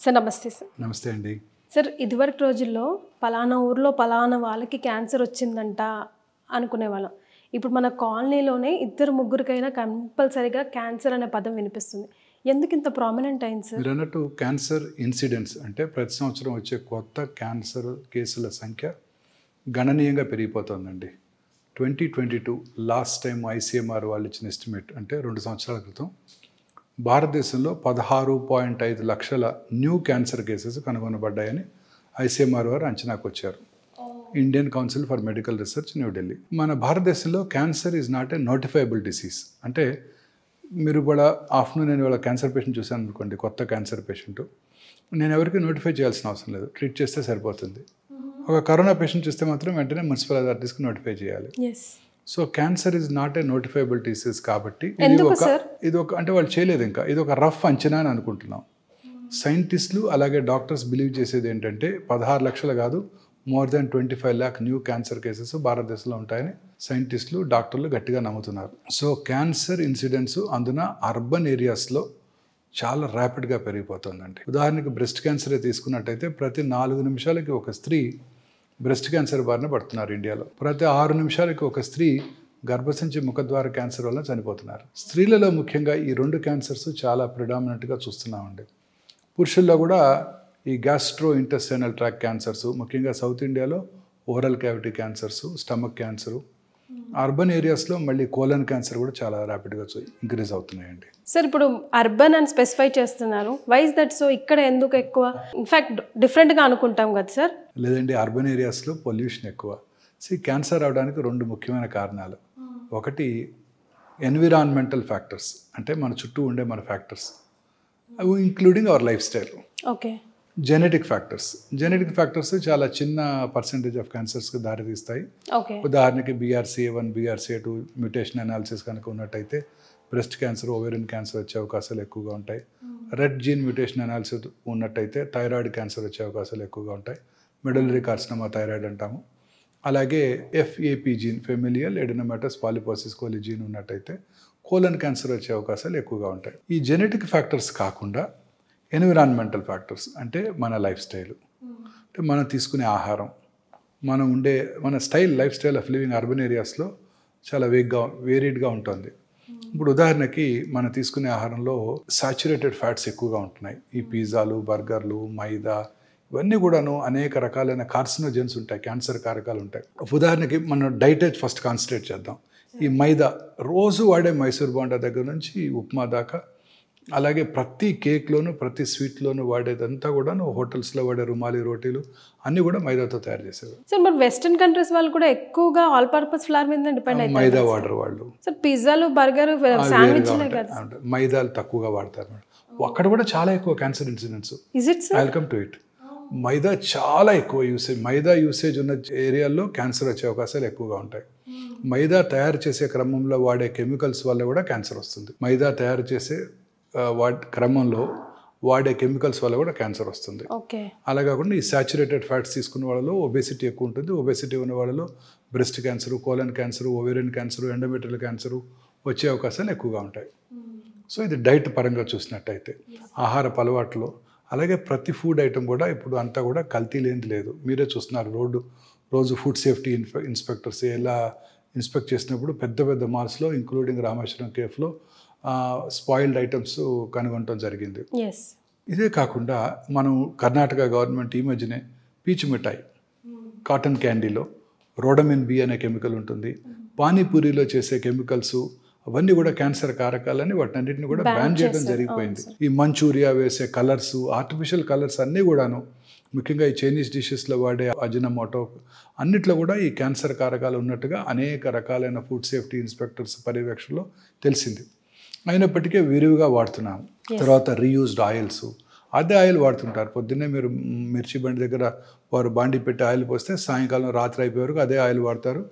Sir నమస్తే sir. నమస్తే అండి. సార్ ఇదివరకు రోజుల్లో పలానా ఊర్లో పలానా వాళ్ళకి క్యాన్సర్ వచ్చిందంట అనుకునేవాళ్ళం. ఇప్పుడు మన కాలనీలోనే ఇద్దరు ముగ్గురికైనా కంపల్సరీగా క్యాన్సర్ అనే పదం వినిపిస్తుంది. ఎందుకు ఇంత ప్రామినెంట్ అయింది సార్? మీరు అన్నట్టు క్యాన్సర్ ఇన్సిడెంట్స్ అంటే ప్రతి సంవత్సరం వచ్చే కొత్త క్యాన్సర్ కేసుల సంఖ్య గణనీయంగా పెరిగిపోతుందండి. 2022 లాస్ట్ టైం ICMR వాళ్ళు ఇచ్చిన ఎస్టిమేట్ అంటే 2 సంవత్సరాల క్రితం భారతదేశంలో 16.5 లక్షల న్యూ క్యాన్సర్ కేసెస్ కనుగొనబడ్డాయని ICMR వారు అంచనాకు వచ్చారు. Indian council for medical research, New Delhi. మన భారతదేశంలో cancer is not a notifiable disease. అంటే మీరు కూడా ఆఫ్టర్నూన్ నేను ఇవాళ క్యాన్సర్ పేషెంట్ చూశాను అనుకోండి, కొత్త క్యాన్సర్ పేషెంట్, నేను ఎవరికి నోటిఫై చేయాల్సిన అవసరం లేదు, ట్రీట్ చేస్తే సరిపోతుంది. ఒక కరోనా పేషెంట్ చూస్తే మాత్రం వెంటనే మున్సిపల్ అథారిటీస్కి నోటిఫై చేయాలి. So cancer is not a notifiable disease కాబట్టి ఇది ఒక అంటే వాళ్ళు చేయలేదు, ఇంకా ఇది ఒక రఫ్ అంచనా అని అనుకుంటున్నాం. సైంటిస్టులు అలాగే డాక్టర్స్ బిలీవ్ చేసేది ఏంటంటే 16 లక్షలు కాదు, more than 25 lakh new cancer cases భారతదేశంలో ఉంటాయని సైంటిస్టులు డాక్టర్లు గట్టిగా నమ్ముతున్నారు. సో క్యాన్సర్ ఇన్సిడెంట్స్ అందున అర్బన్ ఏరియాస్లో చాలా ర్యాపిడ్గా పెరిగిపోతుందండి. ఉదాహరణకి బ్రెస్ట్ క్యాన్సరే తీసుకున్నట్టయితే ప్రతి 4 నిమిషాలకి ఒక స్త్రీ బ్రెస్ట్ క్యాన్సర్ బారిన పడుతున్నారు ఇండియాలో. ప్రతి 6 నిమిషాలకి ఒక స్త్రీ గర్భసంచి ముఖద్వార క్యాన్సర్ వల్ల చనిపోతున్నారు. స్త్రీలలో ముఖ్యంగా ఈ 2 క్యాన్సర్స్ చాలా ప్రిడామినెంట్గా చూస్తున్నామండి. పురుషుల్లో కూడా ఈ గ్యాస్ట్రో ఇంటెస్టైనల్ ట్రాక్ క్యాన్సర్స్, ముఖ్యంగా సౌత్ ఇండియాలో oral cavity cancers, stomach cancer, urban ఏరియాస్లో మళ్ళీ కోలన్ క్యాన్సర్ కూడా చాలా ర్యాపిడ్గా ఇంక్రీజ్ అవుతున్నాయండి. సార్ ఇప్పుడు అర్బన్ అని స్పెసిఫై చేస్తున్నారు, వైజ్ దట్? సో ఇక్కడ ఎందుకు ఎక్కువ? ఇన్ఫ్యాక్ట్ డిఫరెంట్గా అనుకుంటాం కదా సార్. లేదండి, అర్బన్ ఏరియాస్లో పొల్యూషన్ ఎక్కువ. క్యాన్సర్ అవడానికి 2 ముఖ్యమైన కారణాలు. ఒకటి ఎన్విరాన్మెంటల్ ఫ్యాక్టర్స్, అంటే మన చుట్టూ ఉండే మన ఫ్యాక్టర్స్, అవి including our life style. Okay. Genetic factors చాలా చిన్న పర్సెంటేజ్ ఆఫ్ క్యాన్సర్స్కి దారితీస్తాయి. ఉదాహరణకి BRCA1, BRCA2 మ్యూటేషన్ అనాలిసిస్ కనుక ఉన్నట్టయితే బ్రెస్ట్ క్యాన్సర్, ఓవేరియన్ క్యాన్సర్ వచ్చే అవకాశాలు ఎక్కువగా ఉంటాయి. రెడ్ జీన్ మ్యూటేషన్ అనాలిసిస్ ఉన్నట్టయితే థైరాయిడ్ క్యాన్సర్ వచ్చే అవకాశాలు ఎక్కువగా ఉంటాయి. మెడలరీ కార్సినోమా థైరాయిడ్ అంటాము. అలాగే FAP gene, familial adenomatous polyposis coli gene ఉన్నట్టయితే కోలన్ క్యాన్సర్ వచ్చే అవకాశాలు ఎక్కువగా ఉంటాయి. ఈ జెనెటిక్ ఫ్యాక్టర్స్ కాకుండా ఎన్విరాన్మెంటల్ ఫ్యాక్టర్స్ అంటే మన లైఫ్ స్టైల్, అంటే మనం తీసుకునే ఆహారం, మన life style of living urban ఏరియాస్లో చాలా వేరీడ్గా ఉంటుంది. ఇప్పుడు ఉదాహరణకి మనం తీసుకునే ఆహారంలో సాచురేటెడ్ ఫ్యాట్స్ ఎక్కువగా ఉంటున్నాయి. ఈ పిజ్జాలు, బర్గర్లు, మైదా, ఇవన్నీ కూడాను అనేక రకాలైన కార్సినోజెన్స్ ఉంటాయి, క్యాన్సర్ కారకాలు ఉంటాయి. ఉదాహరణకి మనం డైట్ ఫస్ట్ కాన్సన్ట్రేట్ చేద్దాం. ఈ మైదా రోజు వాడే మైసూర్ బోండా దగ్గర నుంచి ఉప్మా దాకా, అలాగే ప్రతి కేక్లోను ప్రతి స్వీట్లోను వాడేదంతా కూడా హోటల్స్లో వాడే రుమాలి రోటీలు అన్నీ కూడా మైదాతో తయారు చేసేవి. సార్ మరి వెస్టర్న్ కంట్రీస్ వాళ్ళు కూడా ఎక్కువగా ఆల్ పర్పస్ ఫ్లవర్ మీద డిపెండ్ అవుతారు. మైదా వాడరు వాళ్ళు. సార్ పిజ్జాలు, బర్గర్, శాండ్విచ్లే కదా, మైదాలు తక్కువగా వాడతారు మేడం. అక్కడ కూడా చాలా ఎక్కువ cancer incidents. Welcome to it. Maida చాలా ఎక్కువ మైదా యూసేజ్ ఉన్న ఏరియాల్లో క్యాన్సర్ వచ్చే అవకాశాలు ఎక్కువగా ఉంటాయి. మైదా తయారు చేసే క్రమంలో వాడే కెమికల్స్ వల్ల కూడా క్యాన్సర్ వస్తుంది. మైదా తయారు చేసే క్రమంలో వాడే కెమికల్స్ వల్ల కూడా క్యాన్సర్ వస్తుంది. అలా కాకుండా ఈ సాచురేటెడ్ ఫ్యాట్స్ తీసుకున్న వాళ్ళలో ఒబేసిటీ ఎక్కువ ఉంటుంది. ఒబేసిటీ ఉన్న వాళ్ళలో breast cancer, colon cancer, ovarian cancer, endometrial cancer వచ్చే అవకాశాలు ఎక్కువగా ఉంటాయి. సో ఇది డైట్ పరంగా చూసినట్టయితే ఆహారపు అలవాట్లో, అలాగే ప్రతి ఫుడ్ ఐటమ్ కూడా ఇప్పుడు అంతా కూడా కల్తీ లేనిది లేదు. మీరే చూస్తున్నారు, రోజు ఫుడ్ సేఫ్టీ ఇన్స్పెక్టర్స్ ఎలా ఇన్స్పెక్ట్ చేసినప్పుడు పెద్ద పెద్ద మాల్స్లో ఇంక్లూడింగ్ రామేశ్వరం కేఫ్లో స్పాయిల్డ్ ఐటమ్స్ కనుగొనడం జరిగింది. ఇదే కాకుండా మనం కర్ణాటక గవర్నమెంట్ ఈ మధ్యనే పీచు మిఠాయి, కాటన్ క్యాండీలో రోడమిన్ B అనే కెమికల్ ఉంటుంది. పానీపూరిలో చేసే కెమికల్స్ అవన్నీ కూడా క్యాన్సర్ కారకాలని వాటినన్నింటిని కూడా బ్యాన్ చేయడం జరిగిపోయింది. ఈ మంచూరియా వేసే కలర్స్, ఆర్టిఫిషియల్ కలర్స్ అన్నీ కూడాను, ముఖ్యంగా ఈ చైనీస్ డిషెస్లో వాడే అజినమోటో అన్నిట్లో కూడా ఈ క్యాన్సర్ కారకాలు ఉన్నట్టుగా అనేక రకాలైన ఫుడ్ సేఫ్టీ ఇన్స్పెక్టర్స్ పర్యవేక్షణలో తెలిసింది. అయినప్పటికీ విరివిగా వాడుతున్నాము. తర్వాత రీయూజ్డ్ ఆయిల్స్, అదే ఆయిల్ వాడుతుంటారు. పొద్దున్నే మీరు మిర్చి బండి దగ్గర వారు బాండి పెట్టి ఆయిల్ పోస్తే సాయంకాలం రాత్రి అయిపోయే వరకు అదే ఆయిల్ వాడతారు.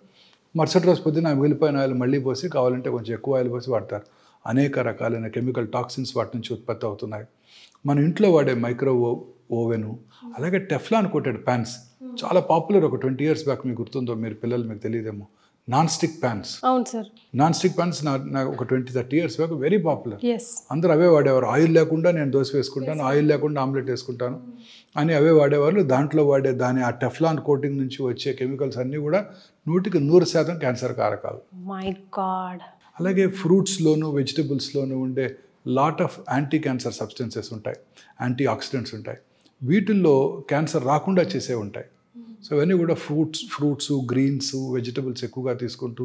మరుసటి రోజు పొద్దున్న మిగిలిపోయిన ఆయిల్ మళ్ళీ పోసి కావాలంటే కొంచెం ఎక్కువ ఆయిల్ పోసి వాడతారు. అనేక రకాలైన కెమికల్ టాక్సిన్స్ వాటి నుంచి ఉత్పత్తి అవుతున్నాయి. మన ఇంట్లో వాడే మైక్రో ఓవెను, అలాగే టెఫ్లాన్ కోటెడ్ ప్యాన్స్ చాలా పాపులర్. ఒక 20 years బ్యాక్ మీకు గుర్తుందో, మీరు పిల్లలు మీకు తెలియదేమో, నాన్ స్టిక్ ప్యాన్స్. అవును సార్. నాన్ స్టిక్ ప్యాన్స్ నాకు ఒక 20-30 years back very popular. Yes. అందరూ అవే వాడేవారు. ఆయిల్ లేకుండా నేను దోశ వేసుకుంటాను, ఆయిల్ లేకుండా ఆమ్లెట్ వేసుకుంటాను అని అవే వాడేవాళ్ళు. దాంట్లో వాడే ఆ టెఫ్లాన్ కోటింగ్ నుంచి వచ్చే కెమికల్స్ అన్నీ కూడా 100% క్యాన్సర్ కారకాలు. My God. అలాగే ఫ్రూట్స్లోను వెజిటబుల్స్లోను ఉండే lot of anti cancer substances ఉంటాయి, యాంటీ ఆక్సిడెంట్స్ ఉంటాయి. వీటిల్లో క్యాన్సర్ రాకుండా చేసే ఉంటాయి. సో ఇవన్నీ కూడా ఫ్రూట్స్ గ్రీన్స్ వెజిటబుల్స్ ఎక్కువగా తీసుకుంటూ,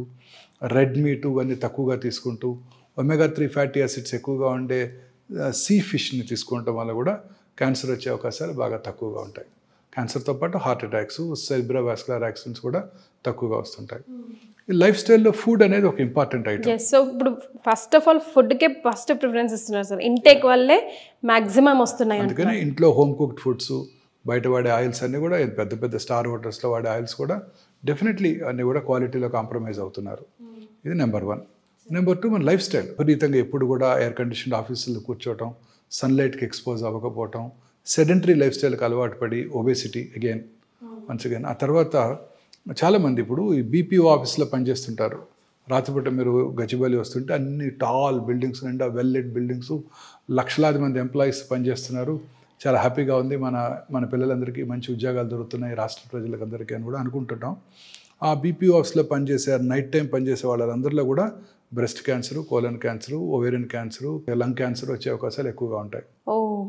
రెడ్ మీట్ ఇవన్నీ తక్కువగా తీసుకుంటూ, ఒమేగా-3 ఫ్యాటీ యాసిడ్స్ ఎక్కువగా ఉండే సీ ఫిష్ని తీసుకోవటం వల్ల కూడా క్యాన్సర్ వచ్చే అవకాశాలు బాగా తక్కువగా ఉంటాయి. క్యాన్సర్తో పాటు హార్ట్ అటాక్స్, సెరిబ్రోవాస్కులర్ యాక్సిడెంట్స్ కూడా తక్కువగా వస్తుంటాయి. ఈ లైఫ్ స్టైల్లో ఫుడ్ అనేది ఒక ఇంపార్టెంట్ ఐటమ్. సో ఇప్పుడు ఫస్ట్ ఆఫ్ ఆల్ ఫుడ్కే ఫస్ట్ ప్రిఫరెన్స్ ఇస్తున్నారు సార్. ఇంటేక్ వల్లే మ్యాక్సిమం వస్తున్నాయి. అందుకని ఇంట్లో హోమ్ కుక్డ్ ఫుడ్స్, బయట వాడే ఆయిల్స్ అన్నీ కూడా పెద్ద పెద్ద స్టార్ హోటల్స్లో వాడే ఆయిల్స్ కూడా డెఫినెట్లీ అన్నీ కూడా క్వాలిటీలో కాంప్రమైజ్ అవుతున్నారు. ఇది నెంబర్ 1. నెంబర్ 2 మన లైఫ్ స్టైల్. విపరీతంగా ఎప్పుడు కూడా ఎయిర్ కండిషన్డ్ ఆఫీసుల్లో కూర్చోవటం, సన్లైట్కి ఎక్స్పోజ్ అవ్వకపోవటం, సెడెంటరీ లైఫ్ స్టైల్కి అలవాటు పడి ఒబేసిటీ వన్స్ అగైన్. ఆ తర్వాత చాలామంది ఇప్పుడు ఈ బీపీఓ ఆఫీస్లో పనిచేస్తుంటారు. రాత్రిపూట మీరు గచ్చిబౌలి వస్తుంటే అన్ని టాల్ బిల్డింగ్స్ నిండా వెల్ లెట్ బిల్డింగ్స్, లక్షలాది మంది ఎంప్లాయీస్ పనిచేస్తున్నారు. చాలా హ్యాపీగా ఉంది, మన పిల్లలందరికీ మంచి ఉద్యోగాలు దొరుకుతున్నాయి రాష్ట్ర ప్రజలకు అందరికీ అని కూడా అనుకుంటున్నాం. ఆ బీపీఓ ఆఫీస్లో పనిచేసే నైట్ టైం పనిచేసే వాళ్ళందరిలో కూడా breast cancer, colon cancer, ovarian cancer, lung cancer వచ్చే అవకాశాలు ఎక్కువగా ఉంటాయి.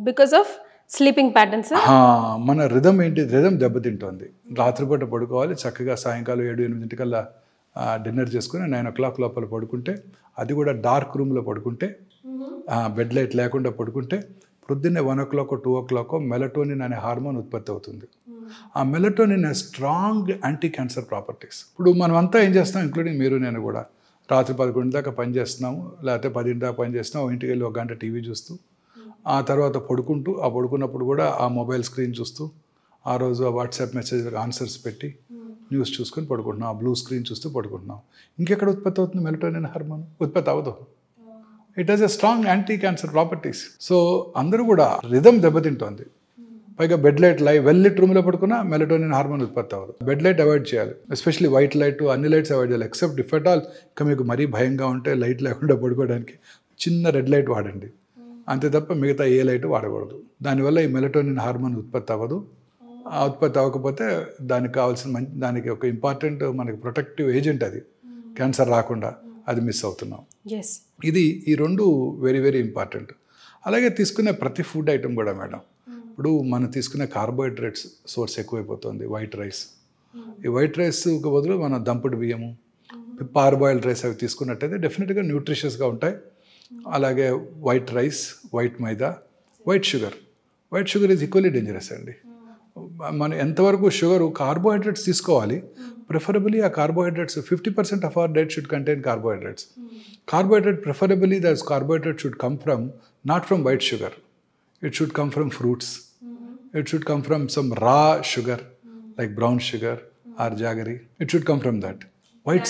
Because of sleeping patterns. మన రిథమ్ దెబ్బతింటోంది. రాత్రిపూట పడుకోవాలి, చక్కగా సాయంకాలం 7-8 డిన్నర్ చేసుకుని 9 o'clock లోపల పడుకుంటే, అది కూడా డార్క్ రూమ్లో పడుకుంటే, బెడ్ లైట్ లేకుండా పడుకుంటే పొద్దున్నే 1 o'clock 2 o'clock మెలటోనిన్ అనే హార్మోన్ ఉత్పత్తి అవుతుంది. ఆ melatonin strong anti cancer properties. ఇప్పుడు మనం అంతా ఏం చేస్తాం, ఇంక్లూడింగ్ మీరు నేను కూడా, రాత్రి 11 దాకా పని చేస్తున్నాము, లేకపోతే 10 దాకా పని చేస్తున్నాము, ఇంటికి వెళ్ళి 1 గంట టీవీ చూస్తూ, ఆ తర్వాత పడుకున్నప్పుడు కూడా ఆ మొబైల్ స్క్రీన్ చూస్తూ, ఆ రోజు ఆ వాట్సాప్ మెసేజ్లకు ఆన్సర్స్ పెట్టి న్యూస్ చూసుకొని పడుకుంటున్నాం, ఆ బ్లూ స్క్రీన్ చూస్తూ పడుకుంటున్నాం. ఇంకెక్కడ ఉత్పత్తి అవుతుంది మెలటోనిన్ హార్మోన్? ఉత్పత్తి అవ్వదు. It has a strong anti cancer properties. So అందరూ కూడా రిథమ్ దెబ్బతింటోంది. పైగా బెడ్ లైట్ వెల్ లిట్ రూమ్లో పడుకున్నా మెలటోనిన్ హార్మోన్ ఉత్పత్తి అవ్వదు. బెడ్ లైట్ అవాయిడ్ చేయాలి, ఎస్పెషల్లీ వైట్ లైట్, అన్ని లైట్స్ అవాయిడ్ చేయాలి. ఎక్సెప్ట్ ఇఫ్ ఎట్ ఆల్ ఇంకా మీకు మరీ భయంగా ఉంటే లైట్ లేకుండా పడుకోవడానికి చిన్న రెడ్ లైట్ వాడండి, అంతే తప్ప మిగతా ఏ లైట్ వాడకూడదు. దానివల్ల ఈ మెలటోనిన్ హార్మోన్ ఉత్పత్తి అవ్వదు. ఆ ఉత్పత్తి అవ్వకపోతే దానికి కావాల్సిన దానికి ఒక ఇంపార్టెంట్ మనకి ప్రొటెక్టివ్ ఏజెంట్, అది క్యాన్సర్ రాకుండా, అది మిస్ అవుతున్నాం. ఇది ఈ 2 వెరీ వెరీ ఇంపార్టెంట్. అలాగే తీసుకునే ప్రతి ఫుడ్ ఐటమ్ కూడా మేడం, ఇప్పుడు మనం తీసుకునే కార్బోహైడ్రేట్స్ సోర్స్ ఎక్కువైపోతుంది. వైట్ రైస్, ఈ వైట్ రైస్కి బదులు మనం దంపుడు బియ్యము, పార్బాయిల్డ్ రైస్ అవి తీసుకున్నట్టయితే డెఫినెట్గా న్యూట్రిషియస్గా ఉంటాయి. అలాగే white rice, white maida, white sugar is equally dangerous అండి. మనం ఎంతవరకు కార్బోహైడ్రేట్స్ తీసుకోవాలి, ప్రిఫరబుల్లీ ఆ carbohydrates 50% of our diet should contain carbohydrates. Carbohydrate, preferably that carbohydrate should come from, not from white sugar. It should come from fruits. It should come from some raw sugar, like brown sugar or jaggery. It should come from that. White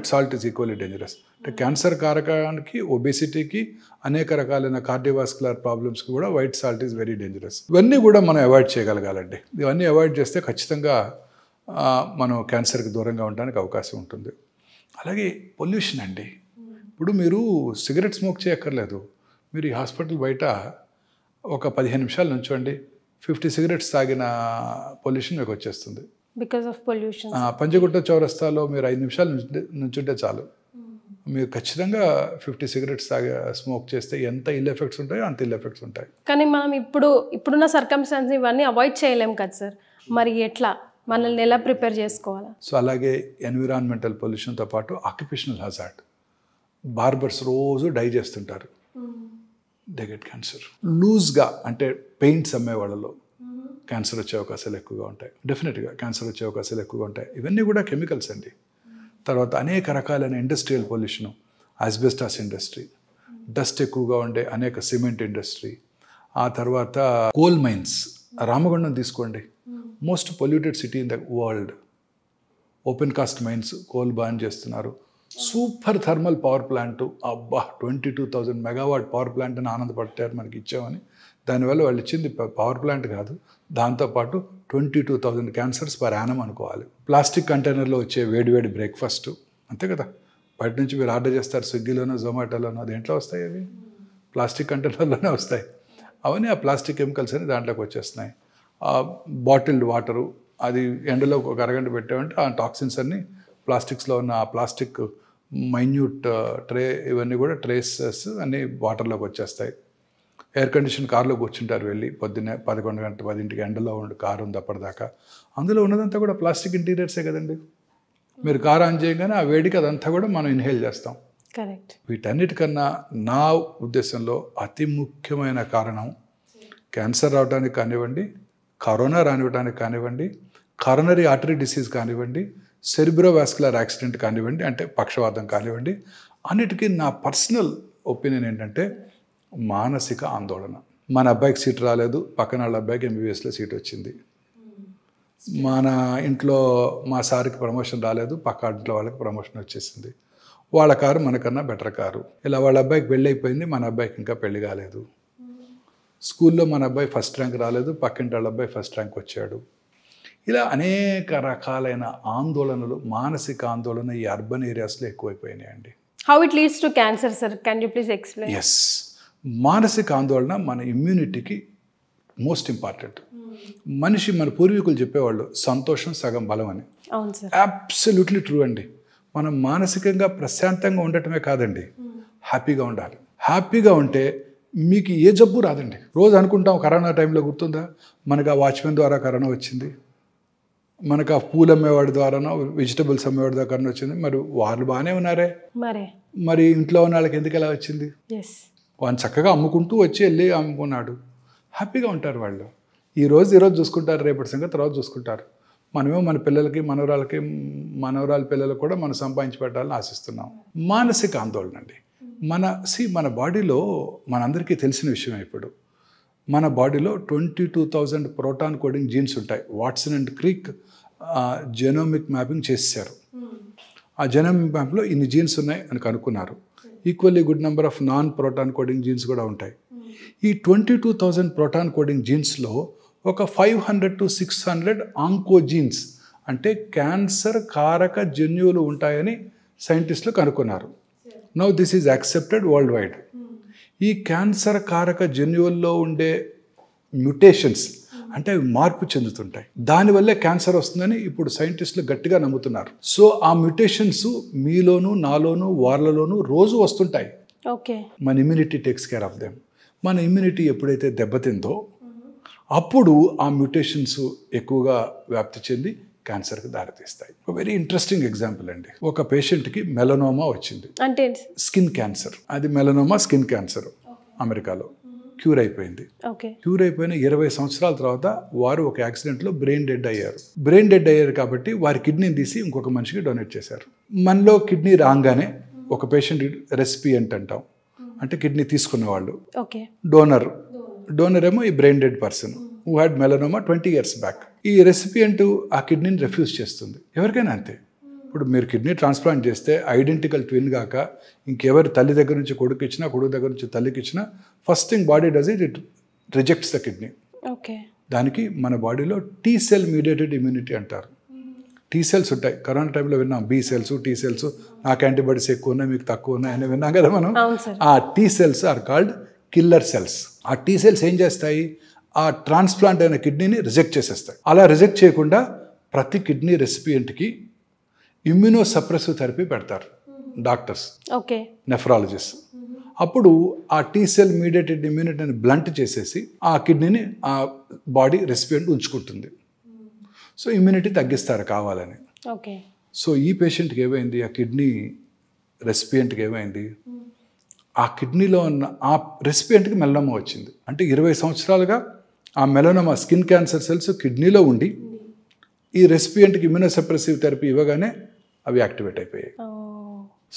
salt is equally dangerous. Cancer కారకానికి, ఒబేసిటీకి, అనేక రకాలైన cardiovascular ప్రాబ్లమ్స్కి కూడా white salt is very dangerous. ఇవన్నీ కూడా మనం avoid చేయగలగాలండి. ఇవన్నీ అవాయిడ్ చేస్తే ఖచ్చితంగా మనం క్యాన్సర్కి దూరంగా ఉండడానికి అవకాశం ఉంటుంది. అలాగే పొల్యూషన్ అండి. ఇప్పుడు మీరు సిగరెట్ స్మోక్ చేయక్కర్లేదు, మీరు ఈ హాస్పిటల్ బయట ఒక 15 నిమిషాలు నుంచోండి, 50 cigarettes తాగిన పొల్యూషన్ మీకు వచ్చేస్తుంది. Because of pollution. పంజగుట్ట చౌరస్తాలో మీరు 5 నిమిషాలు నుంచుంటే చాలు, మీరు ఖచ్చితంగా 50 cigarettes స్మోక్ చేస్తే ఎంత ఇల్ ఎఫెక్ట్స్ ఉంటాయో అంత ఇల్ ఎఫెక్ట్స్ ఉంటాయి. కానీ మనం ఇప్పుడున్న సర్కమ్స్టాన్స్ ఇవన్నీ అవాయిడ్ చేయలేం కదా సార్, మరి ఎట్లా మనల్ని ఎలా ప్రిపేర్ చేసుకోవాలి? సో అలాగే ఎన్విరాన్మెంటల్ పొల్యూషన్తో పాటు ఆక్యుపేషనల్ హజార్డ్. బార్బర్స్ రోజు డై చేస్తుంటారు, దే గెట్ క్యాన్సర్. లూజ్గా అంటే పెయింట్స్ అమ్మే వాళ్ళలో క్యాన్సర్ వచ్చే అవకాశాలు ఎక్కువగా ఉంటాయి. డెఫినెట్గా క్యాన్సర్ వచ్చే అవకాశాలు ఎక్కువగా ఉంటాయి. ఇవన్నీ కూడా కెమికల్స్ అండి. తర్వాత అనేక రకాలైన industrial pollution, asbestos industry, dust ఎక్కువగా ఉండే అనేక సిమెంట్ ఇండస్ట్రీ, ఆ తర్వాత కోల్ మైన్స్. రామగుండం తీసుకోండి, most polluted city in the world. Open cast mines, coal ban చేస్తున్నారు, సూపర్ థర్మల్ పవర్ ప్లాంట్, అబ్బా 22,000 మెగావాట్ పవర్ ప్లాంట్ అని ఆనందపడ్డారు మనకి ఇచ్చామని. దానివల్ల వాళ్ళు ఇచ్చింది పవర్ ప్లాంట్ కాదు, దాంతోపాటు 22,000 క్యాన్సర్స్ పర్ యానం అనుకోవాలి. ప్లాస్టిక్ కంటైనర్లో వచ్చే వేడివేడి బ్రేక్ఫాస్ట్ అంతే కదా, బయట నుంచి మీరు ఆర్డర్ చేస్తారు స్విగ్గీలోనో జొమాటోలోనో, దేంట్లో వస్తాయి అవి? ప్లాస్టిక్ కంటైనర్లోనే వస్తాయి. అవన్నీ ఆ ప్లాస్టిక్ కెమికల్స్ అని దాంట్లోకి వచ్చేస్తున్నాయి. బాటిల్డ్ వాటరు, అది ఎండలో ఒక అరగంట పెట్టామంటే ఆ టాక్సిన్స్ అన్నీ ప్లాస్టిక్స్లో ఉన్న ఆ ప్లాస్టిక్ మైన్యూట్ ట్రే, ఇవన్నీ కూడా ట్రేసెస్ అన్నీ వాటర్లోకి వచ్చేస్తాయి. ఎయిర్ కండిషన్ కార్లో కూర్చుంటారు వెళ్ళి పొద్దున్నే 11 గంటల 10ంటికి, ఎండలో ఉండి కారు ఉంది అప్పటిదాకా, అందులో ఉన్నదంతా కూడా ప్లాస్టిక్ ఇంటీరియర్సే కదండి. మీరు కారు ఆన్ చేయగానే ఆ వేడికి అదంతా కూడా మనం ఇన్హేల్ చేస్తాం. కరెక్ట్. వీటన్నిటికన్నా నా ఉద్దేశంలో అతి ముఖ్యమైన కారణం క్యాన్సర్ రావడానికి కానివ్వండి, కరోనా రానివ్వడానికి కానివ్వండి, కరోనరీ ఆర్టరీ డిసీజ్ కానివ్వండి, సెరిబ్రోవాస్కులర్ యాక్సిడెంట్ కానివ్వండి, అంటే పక్షవాతం కానివ్వండి, అన్నిటికీ నా పర్సనల్ ఒపీనియన్ ఏంటంటే మానసిక ఆందోళన. మన అబ్బాయికి సీట్ రాలేదు, పక్కన వాళ్ళ అబ్బాయికి MBBSలో సీట్ వచ్చింది. మన ఇంట్లో మా సార్కి ప్రమోషన్ రాలేదు, పక్క ఇంట్లో వాళ్ళకి ప్రమోషన్ వచ్చేసింది. వాళ్ళ కారు మనకన్నా బెటర్ కారు. ఇలా వాళ్ళ అబ్బాయికి పెళ్ళి అయిపోయింది, మన అబ్బాయికి ఇంకా పెళ్లి కాలేదు. స్కూల్లో మన అబ్బాయి ఫస్ట్ ర్యాంక్ రాలేదు, పక్కింటి వాళ్ళ అబ్బాయి ఫస్ట్ ర్యాంక్ వచ్చాడు. ఇలా అనేక రకాలైన ఆందోళనలు, మానసిక ఆందోళన ఈ అర్బన్ ఏరియాస్లో ఎక్కువైపోయినాయండి. How it leads to cancer sir, can you please explain? Yes, మానసిక ఆందోళన మన ఇమ్యూనిటీకి మోస్ట్ ఇంపార్టెంట్. మనిషి, మన పూర్వీకులు చెప్పేవాళ్ళు సంతోషం సగం బలం అని. అవును సార్, అబ్సల్యూట్లీ ట్రూ అండి. మనం మానసికంగా ప్రశాంతంగా ఉండటమే కాదండి, హ్యాపీగా ఉండాలి. హ్యాపీగా ఉంటే మీకు ఏ జబ్బు రాదండి. రోజు అనుకుంటాం కరోనా టైంలో గుర్తుందా, మనకు ఆ వాచ్మెన్ ద్వారా కరోనా వచ్చింది, మనకు ఆ పూలు అమ్మేవాడి ద్వారానో వెజిటబుల్స్ అమ్మేవాడి ద్వారా కరోనా వచ్చింది. మరి వాళ్ళు బాగానే ఉన్నారే, మరి ఇంట్లో ఉన్న వాళ్ళకి ఎందుకు ఎలా వచ్చింది? వాళ్ళు చక్కగా అమ్ముకుంటూ వచ్చి వెళ్ళి అమ్ముకున్నాడు, హ్యాపీగా ఉంటారు వాళ్ళు. ఈరోజు చూసుకుంటారు, రేపటి సంగతి తర్వాత చూసుకుంటారు. మనమేమో మన పిల్లలకి, మనవరాల పిల్లలకు కూడా మనం సంపాదించి పెట్టాలని ఆశిస్తున్నాం. మానసిక ఆందోళన అండి. మన బాడీలో మనందరికీ తెలిసిన విషయం, ఇప్పుడు మన బాడీలో 22,000 ప్రోటాన్ కోడింగ్ జీన్స్ ఉంటాయి. Watson and Crick genomic mapping చేశారు. ఆ జెనోమిక్ మ్యాప్లో ఇన్ని జీన్స్ ఉన్నాయి అని కనుక్కున్నారు. Equally good number of non proton coding jeans కూడా ఉంటాయి. ఈ 22,000 ప్రోటాన్ కోడింగ్ జీన్స్లో ఒక 500 to 600 ఆంకోజీన్స్, అంటే క్యాన్సర్ కారక జన్యువులు ఉంటాయని సైంటిస్టులు కనుక్కున్నారు. Now this is accepted world wide. ఈ క్యాన్సర్ కారక జన్యువుల్లో ఉండే మ్యుటేషన్స్, అంటే అవి మార్పు చెందుతుంటాయి, దానివల్లే క్యాన్సర్ వస్తుందని ఇప్పుడు సైంటిస్టులు గట్టిగా నమ్ముతున్నారు. సో ఆ మ్యుటేషన్స్ మీలోను, నాలోను, వాళ్ళలోనూ రోజు వస్తుంటాయి. మన immunity takes care of them. మన ఇమ్యూనిటీ ఎప్పుడైతే దెబ్బతిందో అప్పుడు ఆ మ్యుటేషన్స్ ఎక్కువగా వ్యాప్తి చెంది క్యాన్సర్కి దారితీస్తాయి. ఒక వెరీ ఇంట్రెస్టింగ్ ఎగ్జాంపుల్ అండి. ఒక పేషెంట్కి మెలనోమా వచ్చింది, అంటే స్కిన్ క్యాన్సర్. అది మెలనోమా స్కిన్ క్యాన్సర్ అమెరికాలో క్యూర్ అయిపోయింది. క్యూర్ అయిపోయిన 20 సంవత్సరాల తర్వాత వారు ఒక యాక్సిడెంట్లో బ్రెయిన్ డెడ్ అయ్యారు. కాబట్టి వారి కిడ్నీని తీసి ఇంకొక మనిషికి డొనేట్ చేశారు. మనలో కిడ్నీ రాగానే ఒక పేషెంట్ రెసిపియంట్ అంటాం, అంటే కిడ్నీ తీసుకున్న వాళ్ళు. డోనర్ ఏమో ఈ brain dead person who had melanoma 20 years back. ఈ రెసిపియంట్ ఆ కిడ్నీని రిఫ్యూజ్ చేస్తుంది. ఎవరికైనా అంతే. ఇప్పుడు మీరు కిడ్నీ ట్రాన్స్ప్లాంట్ చేస్తే ఐడెంటికల్ ట్విన్ కాక ఇంకెవరి తల్లి దగ్గర నుంచి కొడుకు ఇచ్చినా, కొడుకు దగ్గర నుంచి తల్లికి ఇచ్చినా, first thing body does it rejects the kidney. దానికి మన బాడీలో T cell మీడియేటెడ్ ఇమ్యూనిటీ అంటారు. T cells ఉంటాయి. కరోనా టైంలో విన్నాం B cells, T cells, నాకు యాంటీబాడీస్ ఎక్కువ ఉన్నాయి, మీకు తక్కువ ఉన్నాయి అని విన్నాం కదా మనం. ఆ T cells are called killer cells. ఆ T cells ఏం చేస్తాయి, ఆ ట్రాన్స్ప్లాంట్ అయిన కిడ్నీని రిజెక్ట్ చేసేస్తాయి. అలా రిజెక్ట్ చేయకుండా ప్రతి కిడ్నీ రెసిపియంట్కి ఇమ్యూనో సప్రెసివ్ థెరపీ పెడతారు డాక్టర్స్, నెఫ్రాలజిస్ట్. అప్పుడు ఆ T cell మీడియేటెడ్ ఇమ్యూనిటీని బ్లంట్ చేసేసి ఆ కిడ్నీని ఆ బాడీ రెసిపియంట్ ఉంచుకుంటుంది. సో ఇమ్యూనిటీ తగ్గిస్తారు కావాలని. సో ఈ పేషెంట్కి ఏమైంది, ఆ కిడ్నీ రెసిపియంట్కి ఏమైంది, ఆ కిడ్నీలో ఉన్న ఆ రెసిపియంట్కి మెలనోమా వచ్చింది. అంటే 20 సంవత్సరాలుగా ఆ మెలనోమా స్కిన్ క్యాన్సర్ సెల్స్ కిడ్నీలో ఉండి ఈ రెసిపియంట్కి ఇమ్యూనోసప్రెసివ్ థెరపీ ఇవ్వగానే అవి యాక్టివేట్ అయిపోయాయి.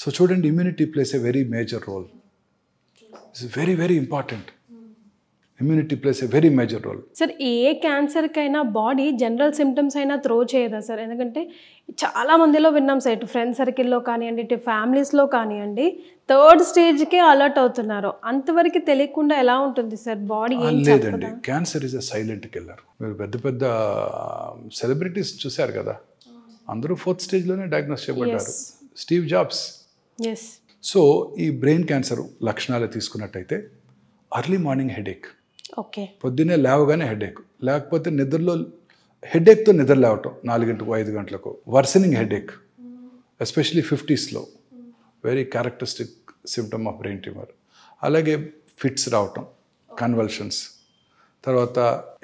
సో చూడండి, immunity plays a very major role. It's very very important. Immunity plays a very major role. Sir ఏ క్యాన్సర్కైనా బాడీ జనరల్ సిమ్టమ్స్ అయినా త్రో చేయదా సార్? ఎందుకంటే చాలా మందిలో విన్నాం సార్, ఇటు ఫ్రెండ్ సర్కిల్లో కానివ్వండి, ఇటు ఫ్యామిలీస్లో కానివ్వండి, 3rd స్టేజ్కే అలర్ట్ అవుతున్నారు. అంతవరకు తెలియకుండా ఎలా ఉంటుంది సార్ బాడీ? లేదండి, cancer is a silent killer. మీరు పెద్ద పెద్ద సెలబ్రిటీస్ చూశారు కదా, అందరూ 4th స్టేజ్లోనే డయాగ్నోస్ చేయబడ్డారు. Steve Jobs. సో ఈ బ్రెయిన్ క్యాన్సర్ లక్షణాలు తీసుకున్నట్టయితే అర్లీ మార్నింగ్ హెడేక్, ఓకే, పొద్దున్నే లేవగానే హెడేక్, లేకపోతే నిద్రలో హెడేక్తో నిద్ర లేవటం 4 గంటలకు 5 గంటలకు, వర్సనింగ్ హెడేక్ ఎస్పెషలీ 50sలో very characteristic symptom of brain tumour. అలాగే ఫిట్స్ రావటం, కన్వల్షన్స్, తర్వాత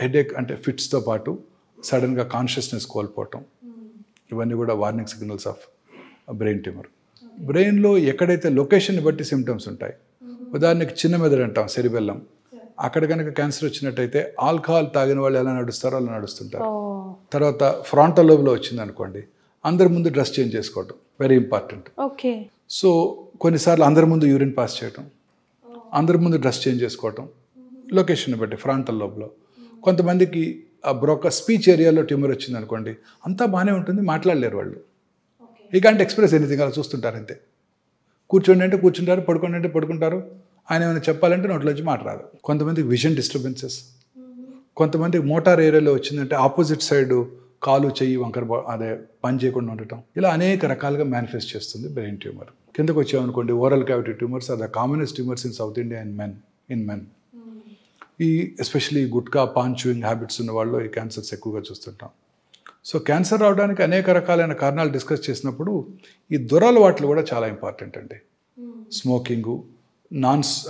హెడేక్ అంటే ఫిట్స్తో పాటు సడన్గా కాన్షియస్నెస్ కోల్పోవటం, ఇవన్నీ కూడా warning signals of brain tumour. బ్రెయిన్లో ఎక్కడైతే లొకేషన్ని బట్టి సిమ్టమ్స్ ఉంటాయి. ఉదాహరణకి చిన్న మెదడు అంటాం, సెరిబెల్లం, అక్కడ కనుక క్యాన్సర్ వచ్చినట్టయితే ఆల్కహాల్ తాగిన వాళ్ళు ఎలా నడుస్తారో అలా నడుస్తుంటారు. తర్వాత ఫ్రాంటల్ లోబ్లో వచ్చింది అనుకోండి, అందరి ముందు డ్రెస్ చేంజ్ చేసుకోవటం వెరీ ఇంపార్టెంట్. ఓకే. సో కొన్నిసార్లు అందరి ముందు యూరిన్ పాస్ చేయటం, అందరి ముందు డ్రెస్ చేంజ్ చేసుకోవటం, లొకేషన్ బట్టి ఫ్రాంటల్ లోబ్లో. కొంతమందికి స్పీచ్ ఏరియాలో ట్యూమర్ వచ్చింది అనుకోండి, అంతా బాగానే ఉంటుంది, మాట్లాడలేరు వాళ్ళు. ఈ కాంట్ ఎక్స్ప్రెస్ ఎనీథింగ్, అలా చూస్తుంటారు అంతే. కూర్చోండి అంటే కూర్చుంటారు, పడుకోండి అంటే పడుకుంటారు, ఆయన ఏమైనా చెప్పాలంటే నోట్లోంచి మాట రాదు. కొంతమందికి విజన్ డిస్టర్బెన్సెస్, కొంతమందికి మోటార్ ఏరియాలో వచ్చిందంటే ఆపోజిట్ సైడ్ కాలు చెయ్యి వంకర అదే పని చేయకుండా ఉండటం, ఇలా అనేక రకాలుగా మేనిఫెస్ట్ చేస్తుంది బ్రెయిన్ ట్యూమర్. కిందకు వచ్చామనుకోండి, oral cavity tumours are the commonest tumours in South India in men. ఈ especially gutka, paan chewing habits ఉన్న వాళ్ళు ఈ క్యాన్సర్స్ ఎక్కువగా చూస్తుంటాం. సో క్యాన్సర్ రావడానికి అనేక రకాలైన కారణాలు డిస్కస్ చేసినప్పుడు ఈ దురలవాట్లు కూడా చాలా ఇంపార్టెంట్ అండి. స్మోకింగు,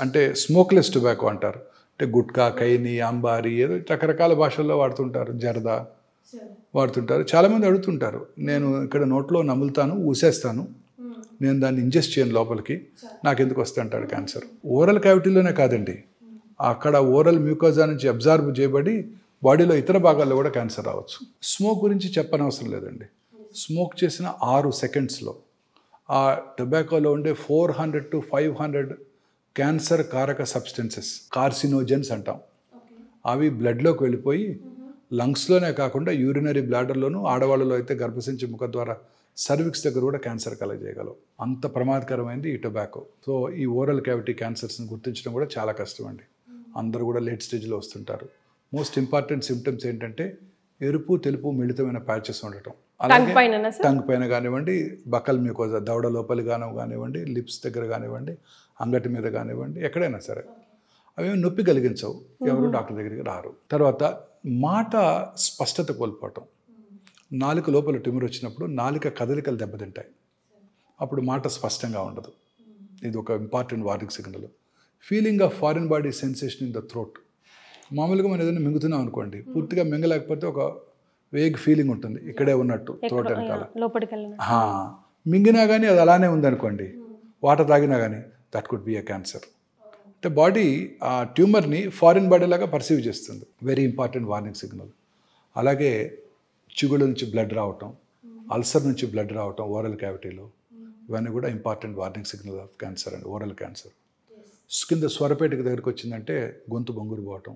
అంటే స్మోక్లెస్ టొబాకో అంటారు, అంటే గుట్కా, కైని, అంబారి, ఏదో రకరకాల భాషల్లో వాడుతుంటారు, జర్దా వాడుతుంటారు. చాలామంది అడుగుతుంటారు, నేను ఇక్కడ నోట్లో నములుతాను, ఊసేస్తాను, నేను దాన్ని ఇంజెస్ట్ చేయను లోపలికి, నాకు ఎందుకు వస్తే అంటాడు క్యాన్సర్. ఓరల్ క్యావిటీలోనే కాదండి, అక్కడ ఓరల్ మ్యూకోజా నుంచి అబ్జార్బ్ చేయబడి బాడీలో ఇతర భాగాల్లో కూడా క్యాన్సర్ రావచ్చు. స్మోక్ గురించి చెప్పనవసరం లేదండి. స్మోక్ చేసిన 6 సెకండ్స్లో ఆ టొబాకోలో ఉండే 400 to 500 క్యాన్సర్ కారక సబ్స్టెన్సెస్, కార్సినోజెన్స్ అంటాం, అవి బ్లడ్లోకి వెళ్ళిపోయి లంగ్స్లోనే కాకుండా యూరినరీ బ్లాడర్లోను, ఆడవాళ్ళలో అయితే గర్భసంచి ముఖ ద్వారా సర్విక్స్ దగ్గర కూడా క్యాన్సర్ కలగజేయగలవు. అంత ప్రమాదకరమైంది ఈ టొబాకో. సో ఈ ఓరల్ క్యావిటీ క్యాన్సర్స్ని గుర్తించడం కూడా చాలా కష్టం అండి. అందరూ కూడా లేట్ స్టేజ్లో వస్తుంటారు. మోస్ట్ ఇంపార్టెంట్ సిమ్టమ్స్ ఏంటంటే ఎరుపు, తెలుపు, మిళితమైన ప్యాచెస్ ఉండటం, అలాగే టంగ్ పైన కానివ్వండి, బకల్ మ్యూకోజా దవడ లోపలి కానివ్వండి, లిప్స్ దగ్గర కానివ్వండి, అంగటి మీద కానివ్వండి, ఎక్కడైనా సరే అవేమి నొప్పి కలిగించవు, ఎవరు డాక్టర్ దగ్గరికి రారు. తర్వాత మాట స్పష్టత కోల్పోవటం, నాలుక లోపల ట్యూమర్ వచ్చినప్పుడు నాలుక కదలికలు దెబ్బతింటాయి, అప్పుడు మాట స్పష్టంగా ఉండదు. ఇది ఒక important warning signal. Feeling of foreign body sensation in the throat, మామూలుగా మనం ఏదైనా మింగుతున్నాం అనుకోండి, పూర్తిగా మింగలేకపోతే ఒక వేగ్ ఫీలింగ్ ఉంటుంది, ఇక్కడే ఉన్నట్టు థ్రోట్ వెనకాల. మింగినా కానీ అది అలానే ఉందనుకోండి, వాటర్ తాగినా కానీ, that could be a cancer. అంటే బాడీ ఆ ట్యూమర్ని ఫారిన్ బాడీ లాగా పర్సీవ్ చేస్తుంది, వెరీ ఇంపార్టెంట్ వార్నింగ్ సిగ్నల్. అలాగే చిగుళ్ళ నుంచి బ్లడ్ రావటం, అల్సర్ నుంచి బ్లడ్ రావటం ఓరల్ క్యావిటీలో, ఇవన్నీ కూడా important warning signal off cancer అండి, ఓరల్ క్యాన్సర్. కింద స్వరపేటిక దగ్గరికి వచ్చిందంటే గొంతు బొంగురు పోవటం,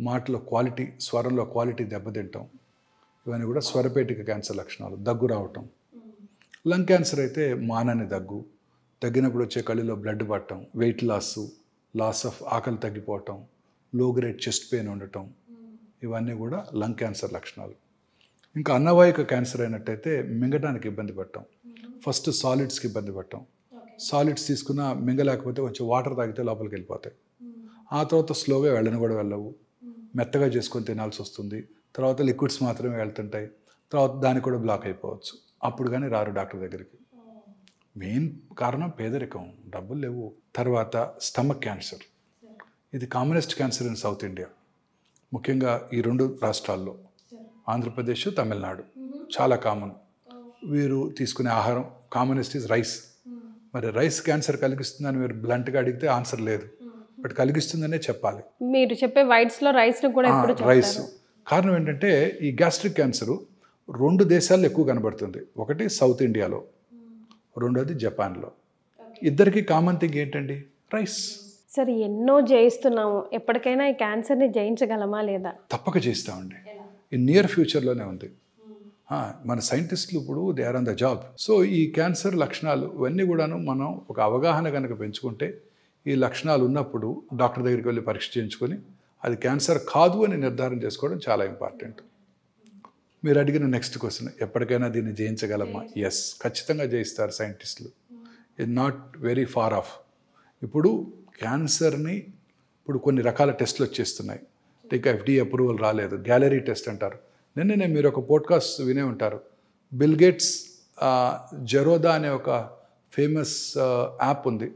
మాటలో క్వాలిటీ, స్వరంలో క్వాలిటీ దెబ్బతింటాం, ఇవన్నీ కూడా స్వరపేటిక క్యాన్సర్ లక్షణాలు. దగ్గు రావటం, లంగ్ క్యాన్సర్ అయితే మానని దగ్గు, తగ్గినప్పుడు వచ్చే కళ్ళలో బ్లడ్ పట్టడం, వెయిట్ లాస్ ఆఫ్ ఆకలి తగ్గిపోవటం, లో గ్రేడ్ చెస్ట్ పెయిన్ ఉండటం, ఇవన్నీ కూడా లంగ్ క్యాన్సర్ లక్షణాలు. ఇంకా అన్నవాహిక క్యాన్సర్ అయినట్టయితే మింగడానికి ఇబ్బంది పడటం, ఫస్ట్ సాలిడ్స్కి ఇబ్బంది పడటం, సాలిడ్స్ తీసుకున్న మింగలేకపోతే కొంచెం వాటర్ తాగితే లోపలికి వెళ్ళిపోతాయి, ఆ తర్వాత స్లోగా వెళ్ళని కూడా వెళ్ళవు, మెత్తగా చేసుకొని తినాల్సి వస్తుంది, తర్వాత లిక్విడ్స్ మాత్రమే వెళ్తుంటాయి, తర్వాత దానికి కూడా బ్లాక్ అయిపోవచ్చు, అప్పుడు కానీ రారు డాక్టర్ దగ్గరికి. మెయిన్ కారణం పేదరికం, డబ్బులు లేవు. తర్వాత స్టమక్ క్యాన్సర్, ఇది commonest cancer in South India, ముఖ్యంగా ఈ 2 రాష్ట్రాల్లో, ఆంధ్రప్రదేశ్, తమిళనాడు చాలా కామన్. వీరు తీసుకునే ఆహారం కామనెస్ట్ ఈజ్ రైస్. మరి రైస్ క్యాన్సర్ కలిగిస్తుందని మీరు బ్లంట్గా అడిగితే ఆన్సర్ లేదు, బట్ కలిగిస్తుందనే చెప్పాలి. మీరు చెప్పే వైట్స్లో రైస్ను కూడా రైస్ కారణం ఏంటంటే ఈ గ్యాస్ట్రిక్ క్యాన్సర్ 2 దేశాల్లో ఎక్కువ కనబడుతుంది. ఒకటి సౌత్ ఇండియాలో, రెండోది జపాన్లో. ఇద్దరికి కామన్ థింగ్ ఏంటండి? రైస్. సరే ఎన్నో జయిస్తున్నాము, ఎప్పటికైనా ఈ క్యాన్సర్ని జయించగలమా లేదా? తప్పక చేస్తామండి. ఈ నియర్ ఫ్యూచర్లోనే ఉంది. మన సైంటిస్టులు ఇప్పుడు they are on the job. So ఈ క్యాన్సర్ లక్షణాలు ఇవన్నీ కూడాను మనం ఒక అవగాహన కనుక పెంచుకుంటే, ఈ లక్షణాలు ఉన్నప్పుడు డాక్టర్ దగ్గరికి వెళ్ళి పరీక్ష చేయించుకొని అది క్యాన్సర్ కాదు అని నిర్ధారణ చేసుకోవడం చాలా ఇంపార్టెంట్. మీరు అడిగిన నెక్స్ట్ క్వశ్చన్, ఎప్పటికైనా దీన్ని జయించగలమా? ఎస్, ఖచ్చితంగా జయిస్తారు సైంటిస్టులు. It not very far off. ఇప్పుడు క్యాన్సర్ని ఇప్పుడు కొన్ని రకాల టెస్టులు వచ్చేస్తున్నాయి. ఇంకా FDA అప్రూవల్ రాలేదు. గ్యాలరీ టెస్ట్ అంటారు. నిన్ననే మీరు ఒక పోడ్కాస్ట్ వినే ఉంటారు. బిల్ గేట్స్ జెరోదా అనే ఒక ఫేమస్ యాప్ ఉంది,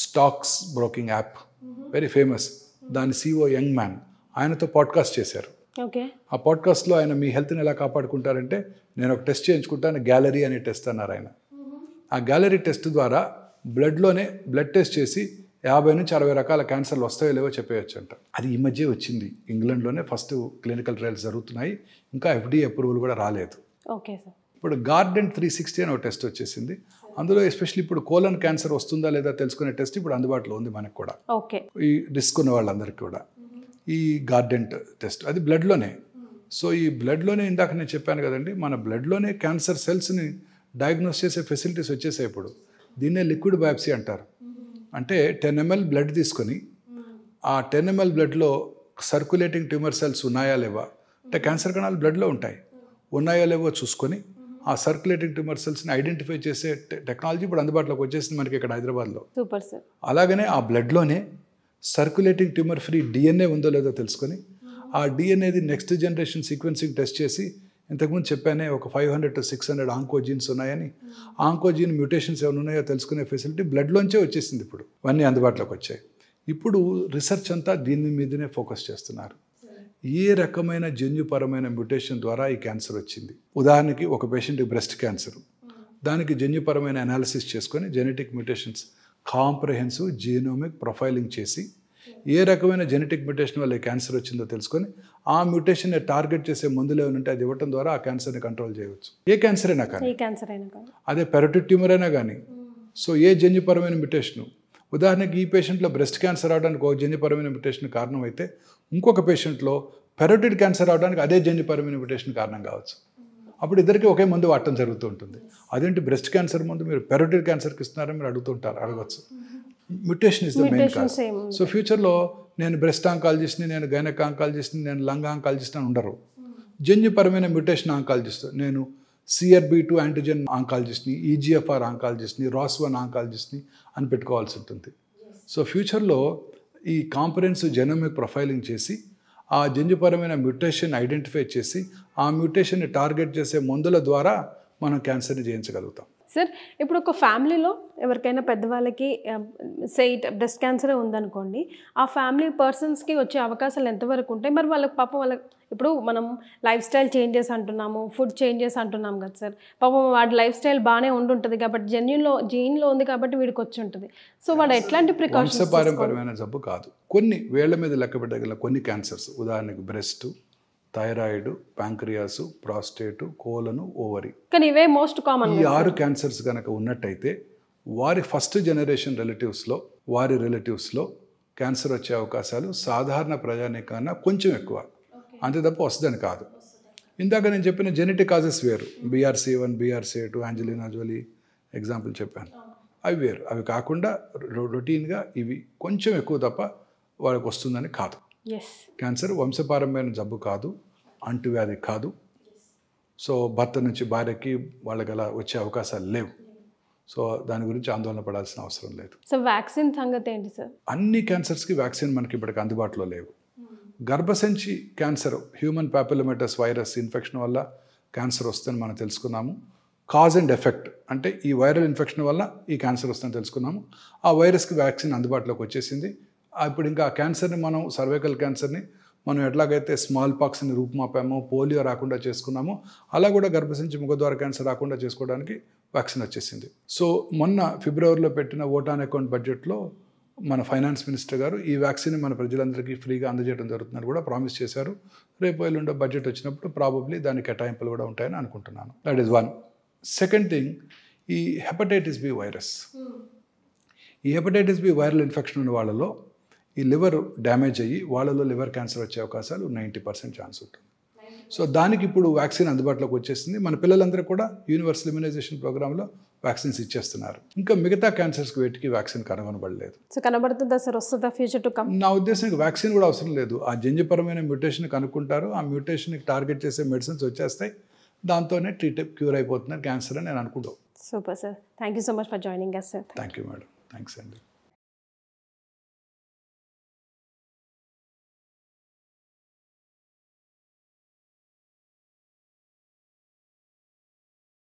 stocks broking app, very famous. దాని CEO యంగ్ మ్యాన్, ఆయనతో పాడ్కాస్ట్ చేశారు. ఓకే. ఆ పాడ్కాస్ట్లో ఆయన మీ హెల్త్ని ఎలా కాపాడుకుంటారంటే, నేను ఒక టెస్ట్ చేయించుకుంటాను, గ్యాలరీ అనే టెస్ట్ అన్నారు ఆయన. ఆ గ్యాలరీ టెస్ట్ ద్వారా బ్లడ్లోనే బ్లడ్ టెస్ట్ చేసి 50 నుంచి 60 రకాల క్యాన్సర్లు వస్తాయో లేవో చెప్పేయచ్చు అంట. అది ఈ మధ్య వచ్చింది. ఇంగ్లాండ్లోనే ఫస్ట్ క్లినికల్ ట్రయల్స్ జరుగుతున్నాయి. ఇంకా FDA అప్రూవల్ కూడా రాలేదు. Okay sir. ఇప్పుడు గార్డెన్ 360 అని ఒక టెస్ట్ వచ్చేసింది. అందులో ఎస్పెషల్లీ ఇప్పుడు కోలన్ క్యాన్సర్ వస్తుందా లేదా తెలుసుకునే టెస్ట్ ఇప్పుడు అందుబాటులో ఉంది మనకు కూడా. ఓకే. ఈ రిస్క్ ఉన్న వాళ్ళందరికీ కూడా ఈ గార్డెన్ టెస్ట్, అది బ్లడ్లోనే. సో ఈ బ్లడ్లోనే ఇందాక నేను చెప్పాను కదండి, మన బ్లడ్లోనే క్యాన్సర్ సెల్స్ని డయాగ్నోస్ చేసే ఫెసిలిటీస్ వచ్చేసాయి ఇప్పుడు. దీన్నే లిక్విడ్ బయాప్సీ అంటారు. అంటే 10 ml బ్లడ్ తీసుకొని ఆ 10 ml బ్లడ్లో సర్క్యులేటింగ్ ట్యూమర్ సెల్స్ ఉన్నాయా లేవా, అంటే క్యాన్సర్ కణాలు బ్లడ్లో ఉంటాయి, ఉన్నాయో లేవో చూసుకొని ఆ సర్క్యులేటింగ్ ట్యూమర్ సెల్స్ని ఐడెంటిఫై చేసే టెక్నాలజీ ఇప్పుడు అందుబాటులోకి వచ్చేసింది మనకి ఇక్కడ హైదరాబాద్లో. Super sir. అలాగనే ఆ బ్లడ్లోనే సర్క్యులేటింగ్ ట్యూమర్ ఫ్రీ DNA ఉందో లేదో తెలుసుకొని ఆ DNAది నెక్స్ట్ జనరేషన్ సీక్వెన్సింగ్ టెస్ట్ చేసి, ఇంతకుముందు చెప్పానే ఒక 500 to 600 ఆంకోజీన్స్ ఉన్నాయని, ఆంకోజీన్ మ్యూటేషన్స్ ఏమైనా ఉన్నాయో తెలుసుకునే ఫెసిలిటీ బ్లడ్లోంచే వచ్చేసింది. ఇప్పుడు ఇవన్నీ అందుబాటులోకి వచ్చాయి. ఇప్పుడు రీసెర్చ్ అంతా దీని మీదనే ఫోకస్ చేస్తున్నారు. ఏ రకమైన జన్యుపరమైన మ్యూటేషన్ ద్వారా ఈ క్యాన్సర్ వచ్చింది. ఉదాహరణకి ఒక పేషెంట్కి బ్రెస్ట్ క్యాన్సర్, దానికి జన్యుపరమైన అనాలిసిస్ చేసుకొని genetic mutations comprehensive genomic profiling చేసి ఏ రకమైన జెనెటిక్ మ్యూటేషన్ వల్ల క్యాన్సర్ వచ్చిందో తెలుసుకొని ఆ మ్యూటేషన్ని టార్గెట్ చేసే మందులు ఏమైనా ఉంటే అది ఇవ్వడం ద్వారా ఆ క్యాన్సర్ని కంట్రోల్ చేయవచ్చు. ఏ క్యాన్సర్ అయినా కానీ, అదే పెరోటిడ్ ట్యూమర్ అయినా కానీ. సో ఏ జన్యుపరమైన మ్యూటేషను, ఉదాహరణకి ఈ పేషెంట్లో బ్రెస్ట్ క్యాన్సర్ అవడానికి ఒక జన్యుపరమైన మ్యూటేషన్ కారణం అయితే, ఇంకొక పేషెంట్లో పెరోటిడ్ క్యాన్సర్ అవడానికి అదే జన్యుపరమైన మ్యూటేషన్ కారణం కావచ్చు. అప్పుడు ఇద్దరికి ఒకే మందు వాడటం జరుగుతూ ఉంటుంది. అదేంటి బ్రెస్ట్ క్యాన్సర్ ముందు మీరు పెరోటిడ్ క్యాన్సర్కి ఇస్తున్నారని మీరు అడగవచ్చు. Mutation is the main cause. So ఫ్యూచర్లో నేను బ్రెస్ట్ ఆంకాలజిస్ట్ని, నేను గైనక్ ఆంకాలజిస్ట్ని, నేను లంగ్ ఆంకాలజిస్ట్ అని ఉండరు. జన్యుపరమైన మ్యూటేషన్ ఆంకాలజిస్ట్, నేను CRB2 యాంటీజెన్ ఆంకాలజిస్ట్ని, EGFR ఆంకాలజిస్ట్ని, ROS1 ఆంకాలజిస్ట్ని అని పెట్టుకోవాల్సి ఉంటుంది. సో ఫ్యూచర్లో ఈ కాంప్రహెన్సివ్ జెనోమిక్ ప్రొఫైలింగ్ చేసి ఆ జన్యుపరమైన మ్యూటేషన్ ఐడెంటిఫై చేసి ఆ మ్యూటేషన్ని టార్గెట్ చేసే మందుల ద్వారా మనం క్యాన్సర్ని జయించగలుగుతాం. సార్, ఇప్పుడు ఒక ఫ్యామిలీలో ఎవరికైనా పెద్దవాళ్ళకి బ్రెస్ట్ క్యాన్సరే ఉందనుకోండి, ఆ ఫ్యామిలీ పర్సన్స్కి వచ్చే అవకాశాలు ఎంతవరకు ఉంటాయి? మరి వాళ్ళకి పాపం ఇప్పుడు మనం లైఫ్ స్టైల్ చేంజెస్ అంటున్నాము, ఫుడ్ చేంజెస్ అంటున్నాం కదా సార్. పాపం వాడి లైఫ్ స్టైల్ బాగానే ఉంటుంటుంది కాబట్టి జీన్లో ఉంది కాబట్టి వీడికి వచ్చి ఉంటుంది. సో వాడు ఎట్లాంటి ప్రికాషన్స్? వంశపారంపర్యమైన జబ్బు కాదు. కొన్ని వేళ్ల మీద లెక్క పెట్టగల కొన్ని క్యాన్సర్స్, ఉదాహరణకి బ్రెస్ట్, థైరాయిడ్, ప్యాంక్రియాసు, ప్రాస్టేటు, కోలను, ఓవరీ. కానీ ఇవే మోస్ట్ కామన్. ఈ 6 క్యాన్సర్స్ కనుక ఉన్నట్టయితే వారి ఫస్ట్ జనరేషన్ వారి రిలేటివ్స్లో క్యాన్సర్ వచ్చే అవకాశాలు సాధారణ ప్రజానీకన్నా కొంచెం ఎక్కువ, అంతే తప్ప వస్తుందని కాదు. ఇందాక నేను చెప్పిన జెనెటిక్ కాజెస్ వేరు. BRCA1, BRCA2, యాంజెలినా జోలీ ఎగ్జాంపుల్ చెప్పాను, అవి వేరు. అవి కాకుండా రొటీన్గా ఇవి కొంచెం ఎక్కువ తప్ప వాళ్ళకి వస్తుందని కాదు. క్యాన్సర్ వంశపారంపర్యమైన జబ్బు కాదు, అంటువ్యాధి కాదు. సో భర్త నుంచి భార్యకి వాళ్ళకి అలా వచ్చే అవకాశాలు లేవు. సో దాని గురించి ఆందోళన పడాల్సిన అవసరం లేదు. సో వ్యాక్సిన్ సంగతి ఏంటి సార్? అన్ని క్యాన్సర్స్కి వ్యాక్సిన్ మనకి ఇప్పటికి అందుబాటులో లేవు. గర్భసంచి క్యాన్సర్, హ్యూమన్ పాపిలోమేటస్ వైరస్ ఇన్ఫెక్షన్ వల్ల క్యాన్సర్ వస్తుందని మనం తెలుసుకున్నాము. కాజ్ అండ్ ఎఫెక్ట్ అంటే ఈ వైరల్ ఇన్ఫెక్షన్ వల్ల ఈ క్యాన్సర్ వస్తుందని తెలుసుకున్నాము. ఆ వైరస్కి వ్యాక్సిన్ అందుబాటులోకి వచ్చేసింది. ఇప్పుడు ఇంకా క్యాన్సర్ని మనం, సర్వైకల్ క్యాన్సర్ని మనం ఎట్లాగైతే స్మాల్ పాక్స్ని రూపుమాపామో, పోలియో రాకుండా చేసుకున్నామో, అలా కూడా గర్భసంచి ముఖద్వార క్యాన్సర్ రాకుండా చేసుకోవడానికి వ్యాక్సిన్ వచ్చేసింది. సో మొన్న ఫిబ్రవరిలో పెట్టిన ఓట్ ఆన్ అకౌంట్ బడ్జెట్లో మన ఫైనాన్స్ మినిస్టర్ గారు ఈ వ్యాక్సిన్ మన ప్రజలందరికీ ఫ్రీగా అందజేయడం జరుగుతుందని కూడా ప్రామిస్ చేశారు. రేపు ఎల్లుండో బడ్జెట్ వచ్చినప్పుడు ప్రాబబ్లీ దాని కేటాయింపులు కూడా ఉంటాయని అనుకుంటున్నాను. That is one. Second thing, ఈ హెపటైటిస్ B వైరస్. ఈ హెపటైటిస్ బి వైరల్ ఇన్ఫెక్షన్ ఉన్న వాళ్ళలో ఈ లివర్ డ్యామేజ్ అయ్యి వాళ్ళలో లివర్ క్యాన్సర్ వచ్చే అవకాశాలు 90% ఛాన్స్ ఉంటుంది. సో దానికి ఇప్పుడు వ్యాక్సిన్ అందుబాటులోకి వచ్చేసింది. మన పిల్లలందరూ కూడా యూనివర్సల్ ఇమ్యునైజేషన్ ప్రోగ్రాంలో వ్యాక్సిన్స్ ఇచ్చేస్తున్నారు. ఇంకా మిగతా క్యాన్సర్స్కి వేటికి వ్యాక్సిన్ కనుగొనబడలేదు. సో కనబడుతుందా సార్, వస్తుందా ఫ్యూచర్ టు కమ్? నా ఉద్దేశానికి వ్యాక్సిన్ కూడా అవసరం లేదు. ఆ జన్యుపరమైన మ్యూటేషన్ కనుక్కుంటారు, ఆ మ్యూటేషన్కి టార్గెట్ చేసే మెడిసిన్స్ వచ్చేస్తాయి, దాంతోనే క్యూర్ అయిపోతున్నారు క్యాన్సర్ అని నేను అనుకుంటాను. Super sir, thank you so much for joining us sir. Thank you madam, thanks అండి.